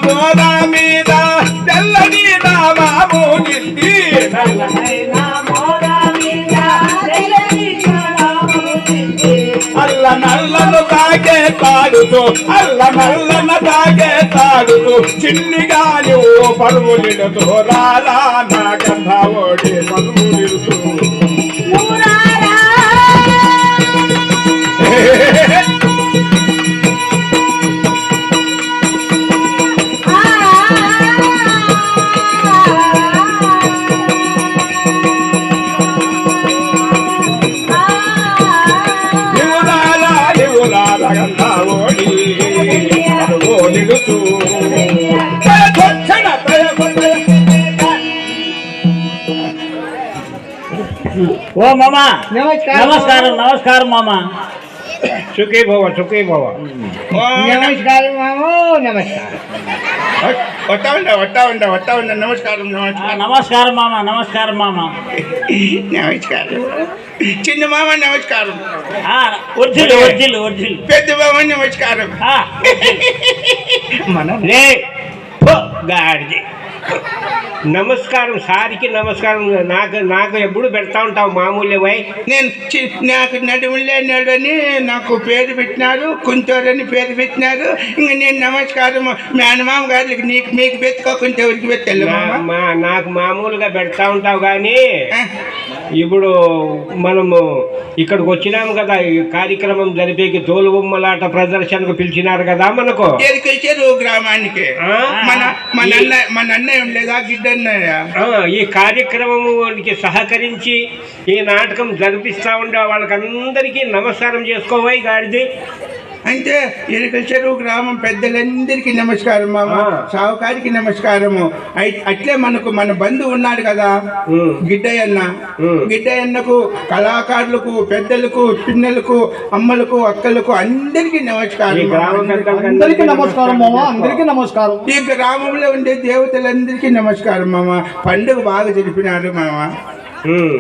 మోద మీద తెల్లని నామాము నిండి అల్ల నల్లను తాగే తాడుతూ అల్ల నల్లన తాగే తాడుతూ చిన్నిగాని ఓ పరువులిడుతూ రాలా నా గంధ ఓడి పరువులిడుతూ ఓ మామా నమస్కారం నమస్కారం మామా సుఖీ భవ సుఖీ భవ నమస్కారం మామూ నమస్కారం వట్టా ఉండ నమస్కారం నమస్కారం మామా నమస్కారం మామా నమస్కారం చిన్న మామ నమస్కారం ఒరిజిల్ ఒరిజిల్ ఒరిజిల్ పెద్ద మామ నమస్కారం మనం గాడిది నమస్కారం సారికి నమస్కారం నాకు ఎప్పుడు పెడతా ఉంటావు మామూలు పోయి నాకు నడుములేనాడని నాకు పేరు పెట్టినారు కుంటూరని పేరు పెట్టినారు ఇంకా నేను నమస్కారం మేనమామ గారికి మీకు పెట్టుకోకుంటే ఎవరికి పెట్టాలి నాకు మామూలుగా పెడతా ఉంటావు కానీ ఇప్పుడు మనము ఇక్కడికి వచ్చినాము కదా ఈ కార్యక్రమం జరిపేకి తోలు బొమ్మలాట ప్రదర్శనకు పిలిచినారు కదా మనకు గ్రామానికి మన అన్నయ్య ఉండేదా గిడ్డ ఈ కార్యక్రమానికి సహకరించి ఈ నాటకం జరిపిస్తా ఉండే వాళ్ళకందరికీ నమస్కారం చేసుకోవాలి గాడిది అంటే ఎరుకల చెరువు గ్రామం పెద్దలందరికీ నమస్కారం మామ సావుకారికి నమస్కారము అట్లే మన బంధువు ఉన్నాడు కదా గిడ్డయ్యన్నకు కళాకారులకు పెద్దలకు పిన్నలకు అమ్మలకు అక్కలకు అందరికీ నమస్కారం అందరికీ నమస్కారం మామ అందరికీ నమస్కారం ఈ గ్రామంలో ఉండే దేవతలందరికీ నమస్కారం మామ పండుగ బాగా జరిపినారు మామ